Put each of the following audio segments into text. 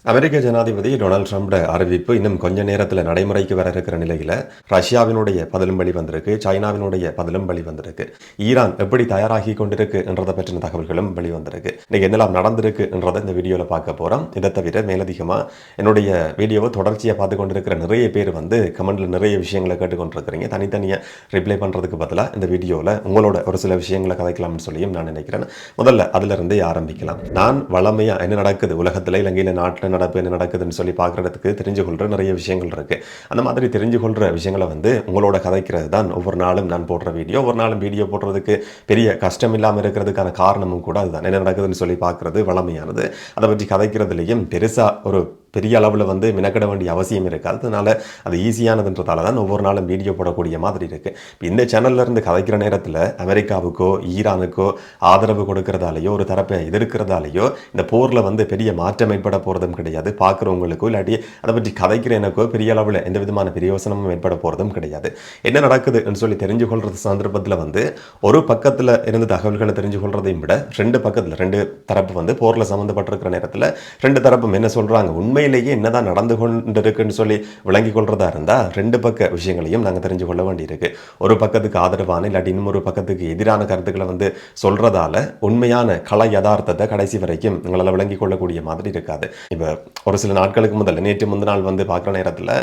அமெரிக்க ஜனாதிபதி Donald Trump அறிவிப்பு இன்னும் கொஞ்ச நேரத்தில் நடைமுறைக்கு வர இருக்கிற நிலையில் ரஷ்யாவினுடைய பதிலும் பலி வந்திருக்கு, சைனாவினுடைய பதிலும் பலி வந்திருக்கு, ஈரான் எப்படி தயாராகி கொண்டிருக்கு என்றதை பற்றின தகவல்களும் பலி வந்திருக்கு. இன்னைக்கு என்னெல்லாம் நடந்திருக்கு என்றதை இந்த வீடியோவில் பார்க்க போகிறோம். இதை தவிர மேலதிகமாக என்னுடைய வீடியோவை தொடர்ச்சியாக பார்த்து கொண்டிருக்கிற நிறைய பேர் கமெண்ட்ல நிறைய விஷயங்களை கேட்டுக்கொண்டிருக்கிறீங்க. தனித்தனியாக ரிப்ளை பண்ணுறதுக்கு பதிலாக இந்த வீடியோவில் உங்களோட ஒரு சில விஷயங்களை கதைக்கலாம்னு சொல்லியும் நான் நினைக்கிறேன். முதல்ல அதிலிருந்தே ஆரம்பிக்கலாம். நான் வளமையாக என்ன நடக்குது உலகத்தில், இலங்கையில், நாட்டில் நடப்பு என்ன நடக்குதுன்னு சொல்லி பார்க்கறதுக்கு தெரிஞ்சு கொள்கிற நிறைய விஷயங்கள் இருக்கு. அந்த மாதிரி தெரிஞ்சு கொள்கிற விஷயங்களை உங்களோட கதைக்கிறது தான் ஒவ்வொரு நாளும் நான் போடுற வீடியோ. ஒவ்வொரு நாளும் வீடியோ போடுறதுக்கு பெரிய கஷ்டம் இல்லாமல் இருக்கிறதுக்கான காரணமும் கூட அதுதான். என்ன நடக்குதுன்னு சொல்லி பார்க்கறது வளமையானது. அதை பற்றி கதைக்கிறதுலையும் பெருசாக ஒரு பெரிய அளவில் மினக்கிட வேண்டிய அவசியம் இருக்காது. அதனால அது ஈஸியானதுன்றதால தான் ஒவ்வொரு நாளும் வீடியோ போடக்கூடிய மாதிரி இருக்குது. இந்த சேனல்ல இருந்து கதைக்கிற நேரத்தில் அமெரிக்காவுக்கோ ஈரானுக்கோ ஆதரவு கொடுக்கறதாலேயோ ஒரு தரப்பை எதிர்க்கிறதாலேயோ இந்த போரில் பெரிய மாற்றம் ஏற்பட போகிறதும் கிடையாது. பார்க்குறவங்களுக்கோ இல்லாட்டி அதை பற்றி கதைக்கிற எனக்கோ பெரிய அளவில் எந்த விதமான பிரயோசனமும் ஏற்பட போகிறதும் கிடையாது. என்ன நடக்குதுன்னு சொல்லி தெரிஞ்சு கொள்றது சந்தர்ப்பத்தில் ஒரு பக்கத்தில் இருந்து தகவல்களை தெரிஞ்சு கொள்றதையும் விட ரெண்டு தரப்பு போரில் சம்மந்தப்பட்டிருக்கிற நேரத்தில் ரெண்டு தரப்பும் என்ன சொல்கிறாங்க, உண்மையிலேயே என்னதான் நடந்து கொண்டிருக்குன்னு சொல்லி விளங்கி கொள்றதா இருந்தால் ரெண்டு பக்க விஷயங்களையும் நாங்கள் தெரிஞ்சு கொள்ள வேண்டியிருக்கு. ஒரு பக்கத்துக்கு ஆதரவான இல்லாட்டி இன்னொரு பக்கத்துக்கு எதிரான கருத்துக்களை சொல்றதால உண்மையான கலை யதார்த்தத்தை கடைசி வரைக்கும் எங்களால் விளங்கி கொள்ளக்கூடிய மாதிரி இருக்காது. இப்போ ஒரு சில நாட்களுக்கு முதல்ல நேற்று முந்தின நாள் பார்க்குற நேரத்தில்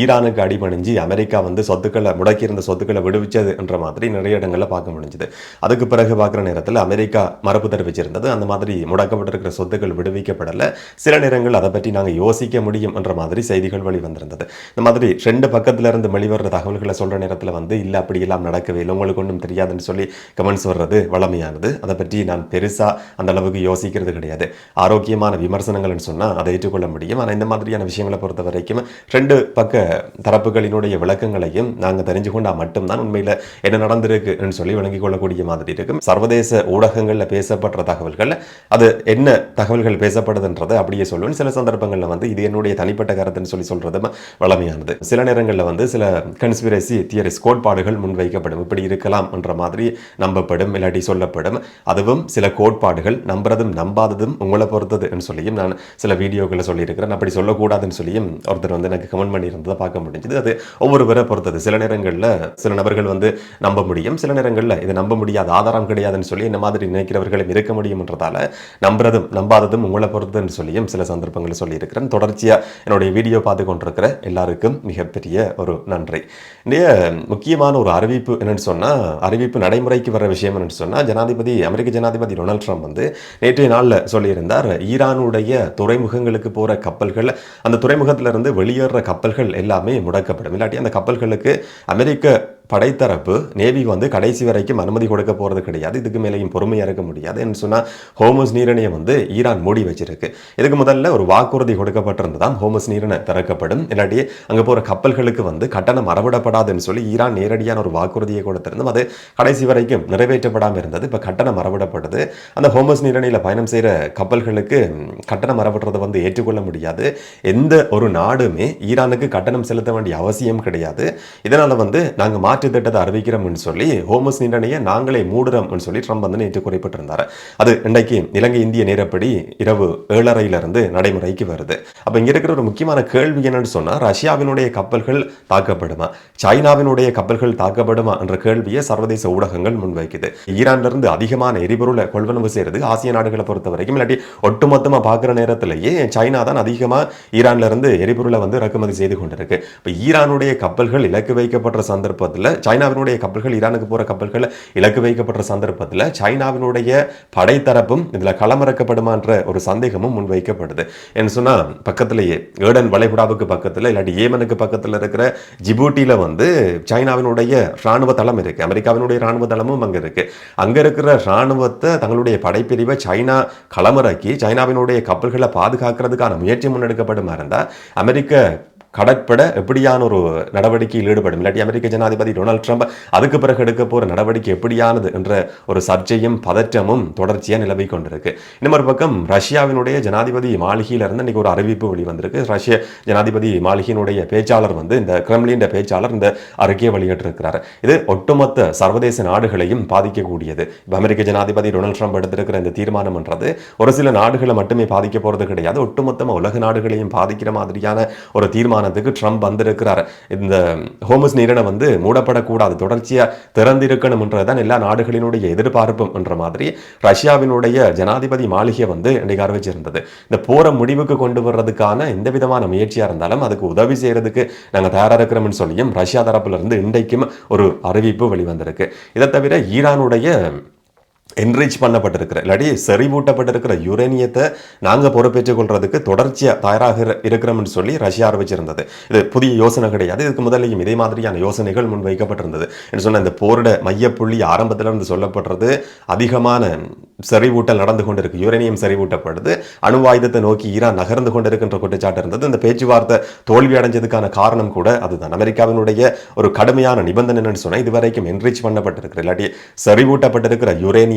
ஈரானுக்கு அடிபணிஞ்சு அமெரிக்கா சொத்துக்களை முடக்கியிருந்த சொத்துக்களை விடுவிச்சது என்ற மாதிரி நிறைய இடங்களில் பார்க்க முடிஞ்சது. அதுக்கு பிறகு பார்க்குற நேரத்தில் அமெரிக்கா மறுப்பு தெரிவிச்சிருந்தது. அந்த மாதிரி முடக்கப்பட்டிருக்கிற சொத்துக்கள் விடுவிக்கப்படலை. சில நேரங்கள் அதை பற்றி நாங்கள் யோசிக்க முடியும் என்ற மாதிரி செய்திகள் வெளிவந்திருந்தது. இந்த மாதிரி ரெண்டு பக்கத்துல இருந்து வெளிவர தகவல்களை சொல்ற நேரத்தில் இல்லை அப்படி எல்லாம் நடக்கவே இல்லை, உங்களுக்கு ஒன்றும் தெரியாதுன்னு சொல்லி கமெண்ட்ஸ் வர்றது வளமையானது. அதை பற்றி நான் பெருசா அந்த அளவுக்கு யோசிக்கிறது கிடையாது. ஆரோக்கியமான விமர்சனங்கள்னு சொன்னால் அதை ஏற்றுக்கொள்ள முடியும். ஆனால் இந்த மாதிரியான விஷயங்களை பொறுத்த வரைக்கும் ரெண்டு பக்க தரப்புகளினுடைய விளக்கங்களையும் நாங்கள் தெரிஞ்சு கொண்டா மட்டும்தான் உண்மையில் என்ன நடந்திருக்குன்னு சொல்லி விளங்கிக் கொள்ளக்கூடிய மாதிரி இருக்கும். சர்வதேச ஊடகங்களில் பேசப்படுற தகவல்கள் அது என்ன தகவல்கள் பேசப்படுதுன்றதை அப்படியே சொல்லுவேன். சில சந்தர்ப்பங்களில் இது என்னுடைய தனிப்பட்ட கருத்துன்னு சொல்லி சொல்றது வளமையானது. சில நேரங்களில் சில கன்ஸ்பிரசி தியரிஸ் கோட்பாடுகள் முன்வைக்கப்படும். இப்படி இருக்கலாம் என்ற மாதிரி நம்பப்படும் இல்லாட்டி சொல்லப்படும். அதுவும் சில கோட்பாடுகள் நம்புறதும் நம்பாததும் உங்களை பொறுத்ததுன்னு சொல்லியும் நான் சில வீடியோக்களை சொல்லியிருக்கிறேன். அப்படி சொல்லக்கூடாதுன்னு சொல்லியும் ஒருத்தர் எனக்கு கமெண்ட் பண்ணியிருந்ததை பார்க்க முடிஞ்சது. அது ஒவ்வொருவரை பொறுத்தது. சில நேரங்களில் சில நபர்கள் நம்ப முடியும், சில நேரங்களில் இதை நம்ப முடியாத ஆதாரம் கிடையாதுன்னு சொல்லி இந்த மாதிரி நினைக்கிறவர்களும் இருக்க முடியும்ன்றதால நம்புறதும் நம்பாததும் உங்களை பொறுத்ததுன்னு சொல்லியும் சில சந்தர்ப்பங்கள் சொல்லியிருக்கிறேன். தொடர்ச்சியாக என்னுடைய வீடியோ பார்த்து கொண்டிருக்கிற எல்லாருக்கும் மிகப்பெரிய ஒரு நன்றி. இன்றைய முக்கியமான ஒரு அறிவிப்பு என்னன்னு சொன்னால், அறிவிப்பு நடைமுறைக்கு வர விஷயம் என்னன்னு சொன்னால், அமெரிக்க ஜனாதிபதி டொனால்ட் ட்ரம்ப் நேற்றைய நாளில் சொல்லியிருந்தார், ஈரானுடைய துறைமுகங்களுக்கு போகிற கப்பல்கள், அந்த துறைமுகத்திலிருந்து வெளியேற கப்பல்கள் எல்லாமே முடக்கப்படும். இல்லாட்டி அந்த கப்பல்களுக்கு அமெரிக்க படைத்தரப்பு நேவி கடைசி வரைக்கும் அனுமதி கொடுக்க போகிறது கிடையாது. இதுக்கு மேலேயும் பொறுமையாக இருக்க முடியாது என்று சொன்னால் ஹோமஸ் நீரிணையை ஈரான் மூடி வச்சிருக்கு. இதுக்கு முதல்ல ஒரு வாக்குறுதி கொடுக்கப்பட்டிருந்ததாம், ஹோமஸ் நீரிணை திறக்கப்படும், இல்லாட்டி அங்கே போகிற கப்பல்களுக்கு கட்டணம் அறவிடப்படாதுன்னு சொல்லி ஈரான் நேரடியான ஒரு வாக்குறுதியை கொடுத்திருந்தோம். அது கடைசி வரைக்கும் நிறைவேற்றப்படாமல் இருந்தது. இப்போ கட்டணம் அறவிடப்படுது. அந்த ஹோமஸ் நீரிணையில் பயணம் செய்கிற கப்பல்களுக்கு கட்டணம் அறவிடுறதை ஏற்றுக்கொள்ள முடியாது. எந்த ஒரு நாடுமே ஈரானுக்கு கட்டணம் செலுத்த வேண்டிய அவசியம் கிடையாது. இதனால் நாங்கள் மாற்று திட்டத்தை அறிவிக்கிறோம்னு சொல்லி ஹோமஸ் நீரிணையை நாங்களே மூடுறோம்னு சொல்லி ட்ரம்ப் நேற்று குறிப்பிட்டிருந்தார். அது இன்றைக்கு இலங்கை இந்திய நேரப்படி இரவு 7:30 நடைமுறைக்கு வருது. அப்ப இங்க இருக்கிற ஒரு முக்கியமான கேள்வி என்னன்னு சொன்னா, ரஷ்யாவினுடைய கப்பல்கள் தாக்கப்படுமா, சைனாவினுடைய கப்பல்கள் தாக்கப்படுமா என்ற கேள்வியை சர்வதேச ஊடகங்கள் முன்வைக்குது. ஈரான்ல இருந்து அதிகமான எரிபொருளை கொள்வனவு செய்யறது ஆசிய நாடுகளை பொறுத்த வரைக்கும், இல்லாட்டி ஒட்டுமொத்தமா பார்க்கிற நேரத்திலேயே சைனா தான் அதிகமா ஈரான்ல இருந்து எரிபொருளை இறக்குமதி செய்து கொண்டிருக்கு. இப்ப ஈரானுடைய கப்பல்கள் இலக்கு வைக்கப்பட்ட சந்தர்ப்பத்தில், சைனாவினுடைய கப்பல்கள் ஈரானுக்கு போற கப்பல்கள் இலக்கு வைக்கப்பட்ட சந்தர்ப்பத்தில் சைனாவினுடைய படைத்தரப்பும் இதுல களமிறக்கப்படுமான்ற ஒரு சந்தேகமும் முன்வைக்கப்படுது. என்ன சொன்னா, பக்கத்திலேயே ஏடன் வளைகுடாவுக்கு பக்கத்தில் இல்லாட்டி ஏமனுக்கு பக்கத்தில் இருக்கிற ஜிபூட்டில சைனாவினுடைய ராணுவ தளம் இருக்கு, அமெரிக்காவினுடைய ராணுவ தளமும் அங்க இருக்கு. அங்க இருக்கிற ராணுவத்தை தங்களுடைய படைப்பிரிவை சைனா களமிறக்கி சைனாவினுடைய கப்பல்களை பாதுகாக்கிறதுக்கான முயற்சி முன்னெடுக்கப்படுமா இருந்தா அமெரிக்க கடற்பட எப்படியான ஒரு நடவடிக்கையில் ஈடுபடும், இல்லாட்டி அமெரிக்க ஜனாதிபதி டொனால்ட் ட்ரம்ப் அதுக்கு பிறகு எடுக்க போற நடவடிக்கை எப்படியானது என்ற ஒரு சர்ச்சையும் பதற்றமும் தொடர்ச்சியாக நிலவி கொண்டிருக்கு. இன்னொரு பக்கம் ரஷ்யாவினுடைய ஜனாதிபதி மாளிகையிலிருந்து இன்னைக்கு ஒரு அறிவிப்பு வெளிவந்திருக்கு. ரஷ்ய ஜனாதிபதி மாளிகையினுடைய பேச்சாளர் இந்த கிரெம்லின் பேச்சாளர் இந்த அறிக்கையை வெளியிட்டிருக்கிறார். இது ஒட்டுமொத்த சர்வதேச நாடுகளையும் பாதிக்கக்கூடியது. அமெரிக்க ஜனாதிபதி டொனால்ட் ட்ரம்ப் எடுத்திருக்கிற இந்த தீர்மானம் என்றது ஒரு சில நாடுகளை மட்டுமே பாதிக்க போறது கிடையாது, ஒட்டுமொத்தமா உலக நாடுகளையும் பாதிக்கிற மாதிரியான ஒரு தீர்மானத்துக்கு ட்ரம்ப் வந்திருக்கிறார். இந்த ஹோமஸ் நீரிணை மூடப்படக்கூடாது, தொடர்ச்சியா திறந்திருக்கணும் என்றதான் எல்லா நாடுகளினுடைய எதிர்பார்ப்பும் என்ற மாதிரி ரஷ்யாவினுடைய ஜனாதிபதி மாளிகை இன்னைக்கு அறிவிச்சிருந்தது. இந்த போற முடிவுக்கு கொண்டு வர்றதுக்கான எந்த விதமான முயற்சியா இருந்தாலும் அதுக்கு உதவி செய்யறதுக்கு நாங்க தயாரா இருக்கிறோம்னு சொல்லியும் ரஷ்யா தரப்புல இருந்து இன்றைக்கும் ஒரு அறிவிப்பு வெளிவந்திருக்கு. இதை தவிர ஈரானுடைய என்ரிச் பண்ணப்பட்டிருக்கிற இல்லாட்டி செறிவூட்டப்பட்டிருக்கிற யுரேனியத்தை நாங்கள் பொறுப்பேற்றுக் கொள்றதுக்கு தொடர்ச்சியாக தயாராக இருக்கிறோம்னு சொல்லி ரஷ்யா அறிவிச்சிருந்தது. இது புதிய யோசனை கிடையாது, இதுக்கு முதலையும் இதே மாதிரியான யோசனைகள் முன்வைக்கப்பட்டிருந்தது. என்று சொன்ன இந்த போரோட மையப்புள்ளி ஆரம்பத்திலிருந்து சொல்லப்படுறது அதிகமான செறிவூட்டல் நடந்து கொண்டிருக்கு, யுரேனியம் செறிவூட்டப்படுது, அணு ஆயுதத்தை நோக்கி ஈரான் நகர்ந்து கொண்டிருக்கின்ற குற்றச்சாட்டு இருந்தது. இந்த பேச்சுவார்த்தை தோல்வி அடைஞ்சதுக்கான காரணம் கூட அதுதான். அமெரிக்காவினுடைய ஒரு கடுமையான நிபந்தனை என்னன்னு சொன்னால் இதுவரைக்கும் என்ரிச் பண்ணப்பட்டிருக்கிற இல்லாட்டி செறிவூட்டப்பட்டிருக்கிற யுரேனியம்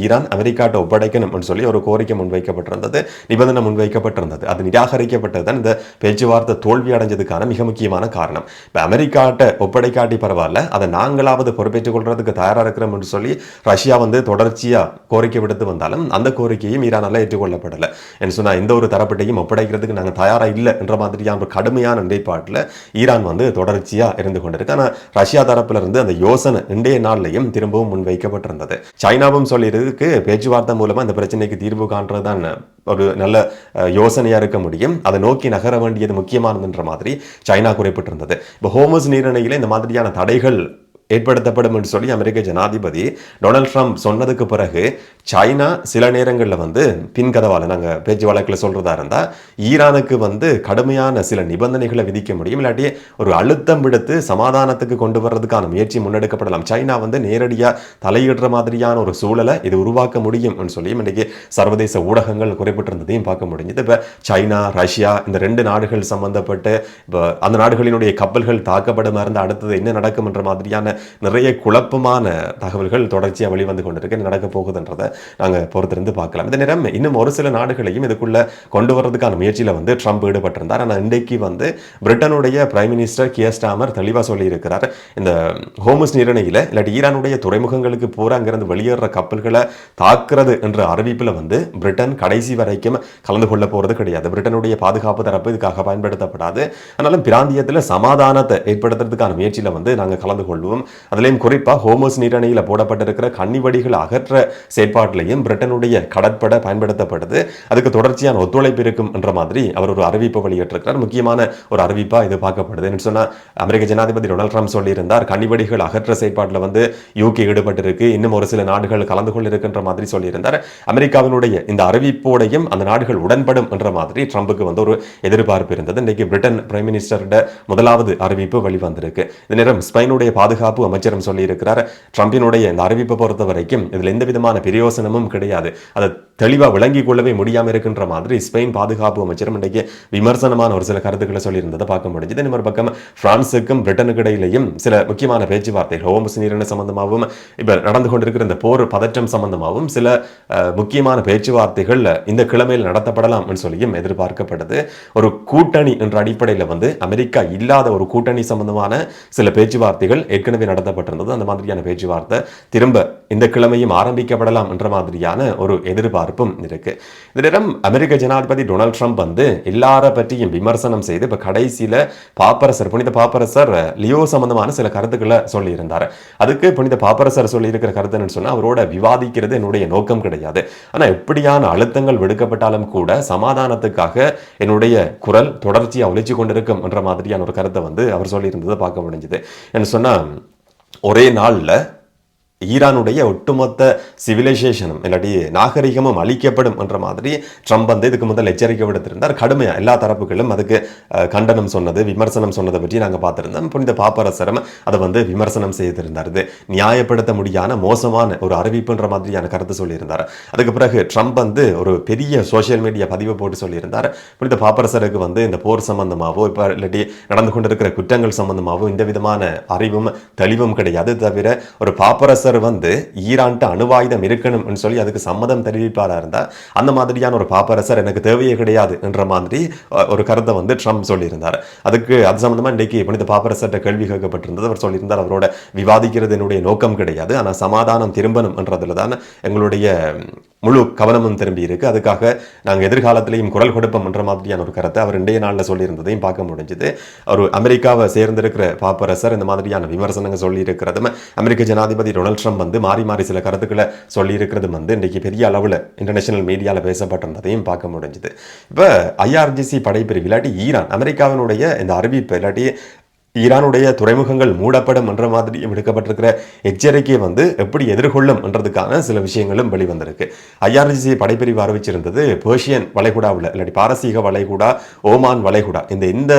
ஈரான் அமெரிக்காட்ட ஒப்படைக்கணும் சொல்லி ஒரு கோரிக்கை முன்வைக்கப்பட்டிருந்தது, நிபந்தனை முன்வைக்கப்பட்டிருந்தது. அது நிராகரிக்கப்பட்டதுதான் இந்த பேச்சுவார்த்தை தோல்வி அடைஞ்சதுக்கான மிக முக்கியமான காரணம். இப்ப அமெரிக்காட்ட ஒப்படைக்காட்டி பரவாயில்ல, அதை நாங்களாவது பொறுப்பேற்றுக் கொள்றதுக்கு தயாரா இருக்கிறோம் என்று சொல்லி ரஷ்யா தொடர்ச்சியா கோரிக்கை விடுத்து வந்தாலும் அந்த கோரிக்கையும் ஈரானால ஏற்றுக்கொள்ளப்படலை. என்று சொன்னா எந்த ஒரு தரப்பட்டையும் ஒப்படைக்கிறதுக்கு நாங்கள் தயாரா இல்லை என்ற மாதிரியான ஒரு கடுமையான நிலைப்பாட்டில் ஈரான் தொடர்ச்சியா இருந்து கொண்டிருக்கு. ஆனால் ரஷ்யா தரப்புல இருந்து அந்த யோசனை இன்றைய நாள்லையும் திரும்பவும் முன்வைக்கப்பட்டிருந்தது. சைனாவும் சொல்லியிருக்கு பேச்சுவார்த்தை மூலமா இந்த பிரச்சனைக்கு தீர்வு காண்றதுதான் ஒரு நல்ல யோசனையா இருக்க முடியும், அதை நோக்கி நகர வேண்டியது முக்கியமானதுன்ற மாதிரி சைனா குறிப்பிட்டிருந்தது. இப்போ ஹோமஸ் நீரிணையில இந்த மாதிரியான தடைகள் ஏற்படுத்தப்படும் என்று சொல்லி அமெரிக்க ஜனாதிபதி டொனால்ட் ட்ரம்ப் சொன்னதுக்கு பிறகு சைனா சில நேரங்களில் பின்கதவால நாங்கள் பேச்சு வழக்கில் சொல்றதா இருந்தா ஈரானுக்கு கடுமையான சில நிபந்தனைகளை விதிக்க முடியும், இல்லாட்டி ஒரு அழுத்தம் விடுத்து சமாதானத்துக்கு கொண்டு வர்றதுக்கான முயற்சி முன்னெடுக்கப்படலாம். சைனா நேரடியாக தலையிடுற மாதிரியான ஒரு சூழலை இது உருவாக்க முடியும் சொல்லி இன்னைக்கு சர்வதேச ஊடகங்கள் குறிப்பிட்டிருந்ததையும் பார்க்க முடிஞ்சது. இப்போ சைனா ரஷ்யா இந்த ரெண்டு நாடுகள் சம்பந்தப்பட்டு இப்போ அந்த நாடுகளினுடைய கப்பல்கள் தாக்கப்படாம இருந்து அடுத்தது என்ன நடக்கும் என்ற மாதிரியான நிறைய குழப்பமான தகவல்கள் தொடர்ச்சியாக வெளிவந்து கொண்டிருக்கு. நடக்க போகுதுன்றதை நாங்கள் பொறுத்திருந்து பார்க்கலாம். இந்த நேரம் இன்னும் ஒரு சில நாடுகளையும் இதுக்குள்ள கொண்டு வரதுக்கான முயற்சியில் ட்ரம்ப் ஈடுபட்டிருந்தார். ஆனால் இன்றைக்கு பிரிட்டனுடைய பிரைம் மினிஸ்டர் கியர் ஸ்டாமர் தெளிவாக சொல்லி இருக்கிறார், இந்த ஹோமஸ் நீரிணையில் இல்லாட்டி ஈரானுடைய துறைமுகங்களுக்கு போற அங்கிருந்து வெளியேற கப்பல்களை தாக்குறது என்ற அறிவிப்பில் பிரிட்டன் கடைசி வரைக்கும் கலந்து கொள்ள போறது கிடையாது. பிரிட்டனுடைய பாதுகாப்பு தரப்பு இதுக்காக பயன்படுத்தப்படாது. ஆனாலும் பிராந்தியத்தில் சமாதானத்தை ஏற்படுத்துறதுக்கான முயற்சியில் நாங்கள் கலந்து கொள்வோம். அதிலையும் குறிப்பாக ஹோமஸ் நீரிணையில் போடப்பட்டிருக்கிற கன்னிவடிகள் அகற்ற செயற்பாட்டிலையும் பிரிட்டனுடைய கடற்படை பயன்படுத்தப்படுது, அதுக்கு தொடர்ச்சியான ஒத்துழைப்பு இருக்கும் என்ற மாதிரி அவர் ஒரு அறிவிப்பை வெளியிட்டிருக்கிறார். முக்கியமான ஒரு அறிவிப்பா இது பார்க்கப்படுது. சொன்னா அமெரிக்க ஜனாதிபதி டொனால்ட் ட்ரம்ப் சொல்லியிருந்தார், கன்னிவடிகள் அகற்ற செயற்பாட்டில் யூகே ஈடுபட்டிருக்கு, இன்னும் ஒரு சில நாடுகள் கலந்து கொள்ள இருக்கின்ற மாதிரி சொல்லியிருந்தார். அமெரிக்காவினுடைய இந்த அறிவிப்போடையும் அந்த நாடுகள் உடன்படும் என்ற மாதிரி ட்ரம்புக்கு ஒரு எதிர்பார்ப்பு இருந்தது. இன்றைக்கு பிரிட்டன் பிரைம் மினிஸ்டரோட முதலாவது அறிவிப்பு வெளிவந்திருக்கு. இந்த நேரம் ஸ்பெயினுடைய பாதுகாப்பு அமைச்சரும் சொல்லி இருக்கிறார், ட்ரம்பினுடைய இந்த அறிவிப்பை பொறுத்த வரைக்கும் இதுல எந்த விதமான பிரயோசனமும் கிடையாது, அதை தெளிவா விளங்கிக் கொள்ளவே முடியாம இருக்கின்ற மாதிரி ஸ்பெயின் பாதுகாப்பு அமைச்சரும் இன்றைக்கு விமர்சனமான ஒரு சில கருத்துக்களை சொல்லியிருந்ததை பார்க்க முடிஞ்சது. இன்னொரு பக்கம் பிரான்சுக்கும் பிரிட்டனுக்கு இடையிலையும் சில முக்கியமான பேச்சுவார்த்தைகள் ஹோமஸ் நீரிணை சம்பந்தமாகவும் இப்ப நடந்து கொண்டிருக்கிற இந்த போர் பதற்றம் சம்பந்தமாகவும் சில முக்கியமான பேச்சுவார்த்தைகள் இந்த கிழமையில் நடத்தப்படலாம் சொல்லியும் எதிர்பார்க்கப்படுது. ஒரு கூட்டணி என்ற அடிப்படையில் அமெரிக்கா இல்லாத ஒரு கூட்டணி சம்பந்தமான சில பேச்சுவார்த்தைகள் ஏற்கனவே நடத்தப்பட்டிருந்தது. அந்த மாதிரியான பேச்சுவார்த்தை திரும்ப இந்த கிழமையும் ஆரம்பிக்கப்படலாம் என்ற மாதிரியான ஒரு எதிர்பார்ப்பும் இருக்கு. இந்த நேரம் அமெரிக்க ஜனாதிபதி டொனால்ட் ட்ரம்ப் எல்லார பற்றியும் விமர்சனம் செய்து இப்ப கடைசியில பாப்பரசர் புனித பாப்பரசர் லியோ சம்பந்தமான சில கருத்துக்களை சொல்லி இருந்தார். அதுக்கு புனித பாப்பரசர் சொல்லி இருக்கிற கருத்து என்னன்னு சொன்னா, அவரோட விவாதிக்கிறது என்னுடைய நோக்கம் கிடையாது, ஆனா எப்படியான அழுத்தங்கள் விடுக்கப்பட்டாலும் கூட சமாதானத்துக்காக என்னுடைய குரல் தொடர்ச்சியா ஒலிச்சு கொண்டிருக்கும் என்ற மாதிரியான ஒரு கருத்தை அவர் சொல்லி இருந்ததை பார்க்க முடிஞ்சது. என்ன சொன்னா, ஒரே நாள்ல ஈரானுடைய ஒட்டுமொத்த சிவிலைசேஷனும் இல்லாட்டி நாகரிகமும் அழிக்கப்படும் என்ற மாதிரி ட்ரம்ப் வந்து இதுக்கு முதல் எச்சரிக்கை விடுத்திருந்தார். கடுமையா எல்லா தரப்புகளும் அதுக்கு கண்டனம் சொன்னது, விமர்சனம் சொன்னதை பற்றி நாங்கள் பார்த்திருந்தோம். புனித பாப்பரசரும் அதை வந்து விமர்சனம் செய்திருந்தார். இது நியாயப்படுத்த முடியாத மோசமான ஒரு அறிவிப்புன்ற மாதிரியான கருத்து சொல்லியிருந்தார். அதுக்கு பிறகு ட்ரம்ப் வந்து ஒரு பெரிய சோசியல் மீடியா பதிவை போட்டு சொல்லியிருந்தார், புனித பாப்பரசருக்கு வந்து இந்த போர் சம்பந்தமாவோ இப்போ இல்லாட்டி நடந்து கொண்டிருக்கிற குற்றங்கள் சம்பந்தமாவோ இந்த விதமான அறிவும் தெளிவும் கிடையாது. தவிர ஒரு பாப்பரசர் வந்து ஈரான்ட்டு அணுவாயுதம் இருக்கணும் சொல்லி அதுக்கு சம்மதம் தெரிவிப்பாரா இருந்தா அந்த மாதிரியான ஒரு பாப்பரசர் எனக்கு தேவையே கிடையாது என்ற மாதிரி ஒரு கருத்தை வந்து ட்ரம்ப் சொல்லியிருந்தார். அதுக்கு அது சம்பந்தமா இன்றைக்கு புனித பாப்பரசர்கிட்ட கேள்வி கேட்கப்பட்டிருந்தது. அவர் சொல்லியிருந்தார், அவரோட விவாதிக்கிறது என்னுடைய நோக்கம் கிடையாது, ஆனால் சமாதானம் திரும்பணும் என்றதுல தான் எங்களுடைய முழு கவனமும் திரும்பி இருக்கு, அதுக்காக நாங்கள் எதிர்காலத்திலையும் குரல் கொடுப்போம் என்ற மாதிரியான ஒரு கருத்தை அவர் இன்றைய நாளில் சொல்லியிருந்ததையும் பார்க்க முடிஞ்சது. ஒரு அமெரிக்காவை சேர்ந்திருக்கிற பாப்பரசர் இந்த மாதிரியான விமர்சனங்கள் சொல்லி இருக்கிறதும், அமெரிக்க ஜனாதிபதி டொனால்ட் ட்ரம்ப் வந்து மாறி மாறி சில கருத்துக்களை சொல்லி இருக்கிறதும் வந்து இன்றைக்கு பெரிய அளவில் இன்டர்நேஷனல் மீடியாவில் பேசப்பட்டிருந்ததையும் பார்க்க முடிஞ்சது. இப்போ ஐஆர்ஜிசி படைப்பிரிவு இல்லாட்டி ஈரான் அமெரிக்காவினுடைய இந்த அறிவிப்பு இல்லாட்டி ஈரானுடைய துறைமுகங்கள் மூடப்படும் என்ற மாதிரி விடுக்கப்பட்டிருக்கிற எச்சரிக்கையை வந்து எப்படி எதிர்கொள்ளும் என்றதுக்கான சில விஷயங்களும் வெளிவந்திருக்கு. ஐஆர்ஜிசி படைப்பிரிவு அறிவிச்சிருந்தது பெர்ஷியன் வளைகுடாவில் இல்லாட்டி பாரசீக வளைகுடா, ஓமான் வளைகுடா இந்த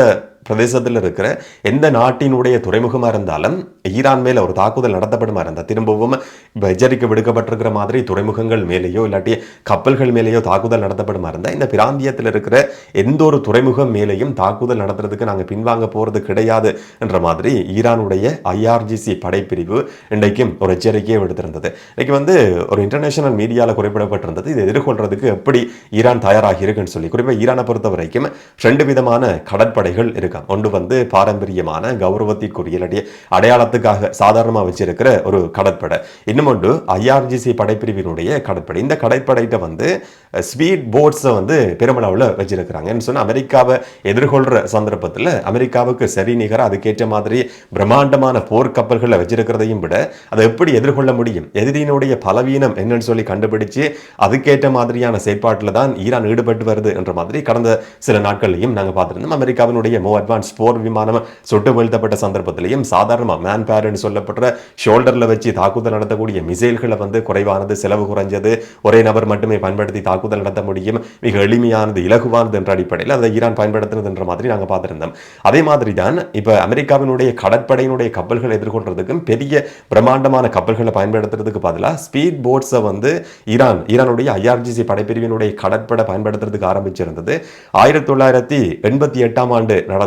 பிரதேசத்தில் இருக்கிற எந்த நாட்டினுடைய துறைமுகமாக இருந்தாலும் ஈரான் மேலே ஒரு தாக்குதல் நடத்தப்படுமா இருந்தால் திரும்பவும் இப்போ எச்சரிக்கை விடுக்கப்பட்டிருக்கிற மாதிரி துறைமுகங்கள் மேலேயோ இல்லாட்டி கப்பல்கள் மேலேயோ தாக்குதல் நடத்தப்படுமா இருந்தால் இந்த பிராந்தியத்தில் இருக்கிற எந்த ஒரு துறைமுகம் மேலேயும் தாக்குதல் நடத்துறதுக்கு நாங்கள் பின்வாங்க போகிறது கிடையாது என்ற மாதிரி ஈரானுடைய ஐஆர்ஜிசி படைப்பிரிவு இன்றைக்கும் ஒரு எச்சரிக்கையை விடுத்திருந்தது. இன்னைக்கு வந்து ஒரு இன்டர்நேஷனல் மீடியாவில் குறிப்பிடப்பட்டிருந்தது, இதை எதிர்கொள்றதுக்கு எப்படி ஈரான் தயாராகி இருக்குன்னு சொல்லி. குறிப்பாக ஈரானை பொறுத்த வரைக்கும் 2 விதமான கடற்படைகள் இருக்கு. ஒன்று வந்து பாரம்பரியமான கௌரவத்திற்குரிய இல்லாட்டி அடையாளத்துக்காக சாதாரணமாக வச்சிருக்கிற ஒரு கடற்படை, இன்னும் ஒன்று ஐஆர்ஜிசி படைப்பிரிவினுடைய கடற்படை. இந்த கடற்படைகிட்ட வந்து ஸ்பீட் போட்ஸை வந்து பெருமளவில் வச்சிருக்கிறாங்கன்னு சொன்னால் அமெரிக்காவை எதிர்கொள்கிற சந்தர்ப்பத்தில் அமெரிக்காவுக்கு சரி நிகராக அதுக்கேற்ற மாதிரி பிரம்மாண்டமான போர்க்கப்பல்களை வச்சிருக்கிறதையும் விட அதை எப்படி எதிர்கொள்ள முடியும், எதிரியினுடைய பலவீனம் என்னன்னு சொல்லி கண்டுபிடிச்சு அதுக்கேற்ற மாதிரியான செயற்பாட்டில் தான் ஈரான் ஈடுபட்டு வருது என்ற மாதிரி கடந்த சில நாட்களையும் நாங்கள் பார்த்துருந்தோம். அமெரிக்காவினுடைய அட்வான்ஸ் போர் விமானம் சுட்டு வீழ்த்தப்பட்ட சந்தர்ப்பத்திலையும் சாதாரணமாக மேன் பேர்னு சொல்லப்பட்ட ஷோல்டரில் வச்சு தாக்குதல் நடத்தக்கூடிய மிசைல்களை வந்து குறைவானது, செலவு குறைஞ்சது, ஒரே நபர் மட்டுமே பயன்படுத்தி தாக்குதல் நடத்த முடியும், மிக எளிமையானது, இலகுவானது என்ற அடிப்படையில் அதை ஈரான் பயன்படுத்தினது என்ற மாதிரி நாங்கள் பார்த்திருந்தோம். அதே மாதிரி தான் இப்போ அமெரிக்காவினுடைய கடற்படையினுடைய கப்பல்களை எதிர்கொள்றதுக்கும் பெரிய பிரம்மாண்டமான கப்பல்களை பயன்படுத்துறதுக்கு பதிலாக ஸ்பீட் போட்ஸை வந்து ஈரானுடைய ஐஆர்ஜிசி படைப்பிரிவினுடைய கடற்படை பயன்படுத்துறதுக்கு ஆரம்பிச்சிருந்தது. 1988 ஆண்டு நடந்த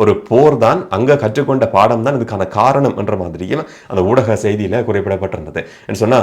ஒரு போர் தான், அங்க கற்றுக்கொண்ட பாடம் தான் இதுக்கான காரணம் என்ற மாதிரியும் அந்த ஊடக செய்தியில குறிப்பிடப்பட்டிருந்தது. சொன்னா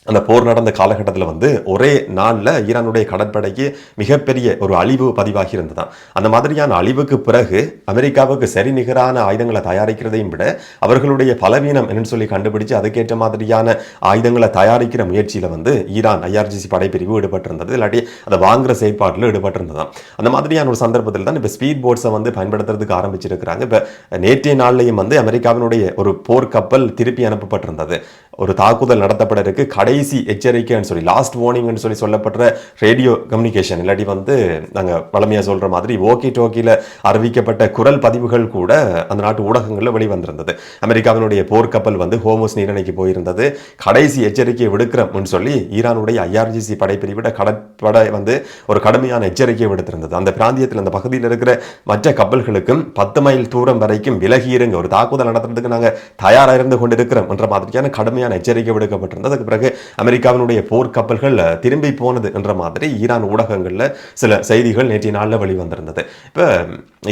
அந்த போர் நடந்த காலகட்டத்தில் வந்து ஒரே நாளில் ஈரானுடைய கடற்படைக்கு மிகப்பெரிய ஒரு அழிவு பதிவாகி இருந்ததான். அந்த மாதிரியான அழிவுக்கு பிறகு அமெரிக்காவுக்கு சரி நிகரான ஆயுதங்களை தயாரிக்கிறதையும் விட அவர்களுடைய பலவீனம் என்னன்னு சொல்லி கண்டுபிடிச்சு அதுக்கேற்ற மாதிரியான ஆயுதங்களை தயாரிக்கிற முயற்சியில் வந்து ஈரான் ஐஆர்ஜிசி படைப்பிரிவு ஈடுபட்டிருந்தது, இல்லாட்டி அதை வாங்குற செயற்பாட்டில் ஈடுபட்டிருந்ததான். அந்த மாதிரியான ஒரு சந்தர்ப்பத்தில் தான் இப்போ ஸ்பீட் போட்ஸை வந்து பயன்படுத்துறதுக்கு ஆரம்பிச்சிருக்கிறாங்க. இப்போ நேற்றைய நாள்லையும் வந்து அமெரிக்காவினுடைய ஒரு போர்க்கப்பல் திருப்பி அனுப்பப்பட்டிருந்தது. ஒரு தாக்குதல் நடத்தப்படருக்கு கடைசி எச்சரிக்கைன்னு சொல்லி லாஸ்ட் வார்னிங்னு சொல்லி சொல்லப்படுற ரேடியோ கம்யூனிகேஷன் இல்லாட்டி வந்து நாங்கள் பழமையாக சொல்கிற மாதிரி ஓகி டோக்கியில் அறிவிக்கப்பட்ட குரல் பதிவுகள் கூட அந்த நாட்டு ஊடகங்களில் வெளிவந்திருந்தது. அமெரிக்காவினுடைய போர்க்கப்பல் வந்து ஹோமோஸ் நீரிணைக்கு போயிருந்தது, கடைசி எச்சரிக்கையை விடுக்கிறோம்னு சொல்லி ஈரானுடைய ஐஆர்ஜிசி படைப்பிரிவிட கடற்படை வந்து ஒரு கடுமையான எச்சரிக்கையை விடுத்திருந்தது. அந்த பிராந்தியத்தில் அந்த பகுதியில் இருக்கிற மற்ற கப்பல்களுக்கும் 10 மைல் தூரம் வரைக்கும் விலகி இருங்க, ஒரு தாக்குதல் நடத்துறதுக்கு நாங்கள் தயாராக இருந்து கொண்டிருக்கிறோம் என்ற மாதிரியான கடுமையான எச்சரிக்கை விடுக்கப்பட்டிருந்தது. அதுக்கு பிறகு அமெரிக்காவினுடைய போர்க்கப்பல்கள் திரும்பி போனது என்ற மாதிரி ஈரான் ஊடகங்களில் சில செய்திகள் நேற்றைய நாளில் வெளிவந்திருந்தது. இப்போ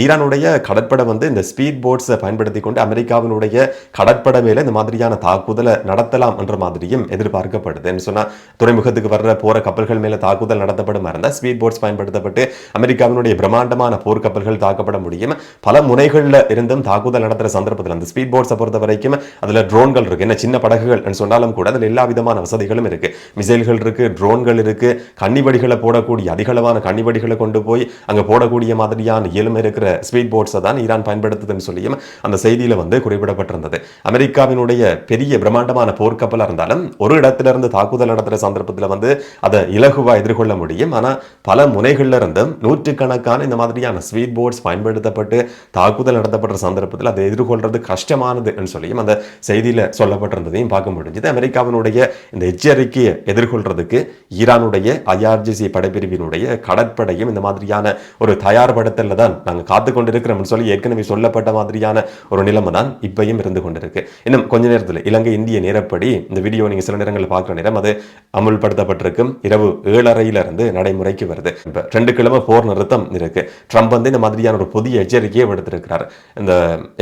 ஈரானுடைய கடற்படை வந்து இந்த ஸ்பீட் போட்ஸை பயன்படுத்தி கொண்டு அமெரிக்காவினுடைய கடற்படை மேலே இந்த மாதிரியான தாக்குதலை நடத்தலாம் என்ற மாதிரியும் எதிர்பார்க்கப்படுது. சொன்னால் துறைமுகத்துக்கு வர்ற போற கப்பல்கள் மேலே தாக்குதல் நடத்தப்படும் இருந்தால் ஸ்பீட் போட்ஸ் பயன்படுத்தப்பட்டு அமெரிக்காவினுடைய பிரம்மாண்டமான போர்க்கப்பல்கள் தாக்கப்பட முடியும். பல முனைகளில் இருந்தும் தாக்குதல் நடத்துகிற சந்தர்ப்பத்தில் அந்த ஸ்பீட் போட்ஸை பொறுத்த வரைக்கும் அதில் ட்ரோன்கள் இருக்கு, என்ன சின்ன படகுகள் சொன்னாலும் கூட அதில் எல்லா விதமான வசதிகளும் இருக்கு, மிசைல்கள் இருக்கு, ட்ரோன்கள் இருக்கு, கன்னிவடிகளை போடக்கூடிய அதிகளவான கன்னிவடிகளை கொண்டு போய் அங்கே போடக்கூடிய மாதிரியான இயலும் இருக்கிற இருக்கிற ஸ்பீட் போட்ஸை தான் ஈரான் பயன்படுத்துதுன்னு சொல்லியும் அந்த செய்தியில வந்து குறிப்பிடப்பட்டிருந்தது. அமெரிக்காவினுடைய பெரிய பிரம்மாண்டமான போர்க்கப்பலாக இருந்தாலும் ஒரு இடத்திலிருந்து தாக்குதல் நடத்துகிற சந்தர்ப்பத்தில் வந்து அதை இலகுவா எதிர்கொள்ள முடியும். ஆனால் பல முனைகள்ல இருந்தும் நூற்றுக்கணக்கான இந்த மாதிரியான ஸ்பீட் போட்ஸ் பயன்படுத்தப்பட்டு தாக்குதல் நடத்தப்படுற சந்தர்ப்பத்தில் அதை எதிர்கொள்றது கஷ்டமானதுன்னு சொல்லியும் அந்த செய்தியில சொல்லப்பட்டிருந்ததையும் பார்க்க முடிஞ்சது. அமெரிக்காவினுடைய இந்த எச்சரிக்கையை எதிர்கொள்றதுக்கு ஈரானுடைய IRGC படைப்பிரிவினுடைய கடற்படையும் இந்த மாதிரியான ஒரு தயார்படுத்தல தான் நாங்கள் காத்து கொண்டிருக்கிறோம்னு சொல்லி ஏற்கனவே சொல்லப்பட்ட மாதிரியான ஒரு நிலைமை தான் இப்பயும் இருந்து கொண்டிருக்கு. இன்னும் கொஞ்ச நேரத்தில் இலங்கை இந்திய நேரப்படி இந்த வீடியோ நீங்க சில நேரங்களில் பார்க்குற நேரம் அது அமுல்படுத்தப்பட்டிருக்கும். இரவு 7:30 நடைமுறைக்கு வருது. இப்போ 2 கிழமை போர் நிறுத்தம் இருக்கு. ட்ரம்ப் வந்து இந்த மாதிரியான ஒரு புதிய எச்சரிக்கையை விடுத்திருக்கிறார். இந்த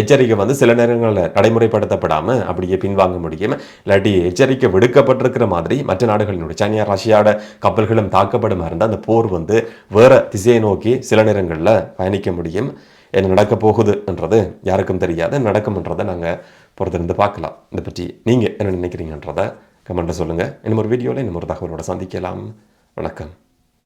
எச்சரிக்கை வந்து சில நேரங்களில் நடைமுறைப்படுத்தப்படாம அப்படியே பின்வாங்க முடியும். இல்லாட்டி எச்சரிக்கை விடுக்கப்பட்டிருக்கிற மாதிரி மற்ற நாடுகளினுடைய சைனா ரஷ்யாவோட கப்பல்களும் தாக்கப்படும் இருந்தால் அந்த போர் வந்து வேற திசையை நோக்கி சில நேரங்களில் பயணிக்க முடியும். என்ன நடக்க போகுதுன்றது யாருக்கும் தெரியாது. நடக்கும்ன்றதை நாங்கள் பொறுத்திருந்து பார்க்கலாம். இதை பற்றி நீங்கள் என்ன நினைக்கிறீங்கன்றதை கமெண்ட்டில் சொல்லுங்கள். இன்னும் ஒரு வீடியோவில் இன்னும் ஒரு தகவலோட சந்திக்கலாம். வணக்கம்.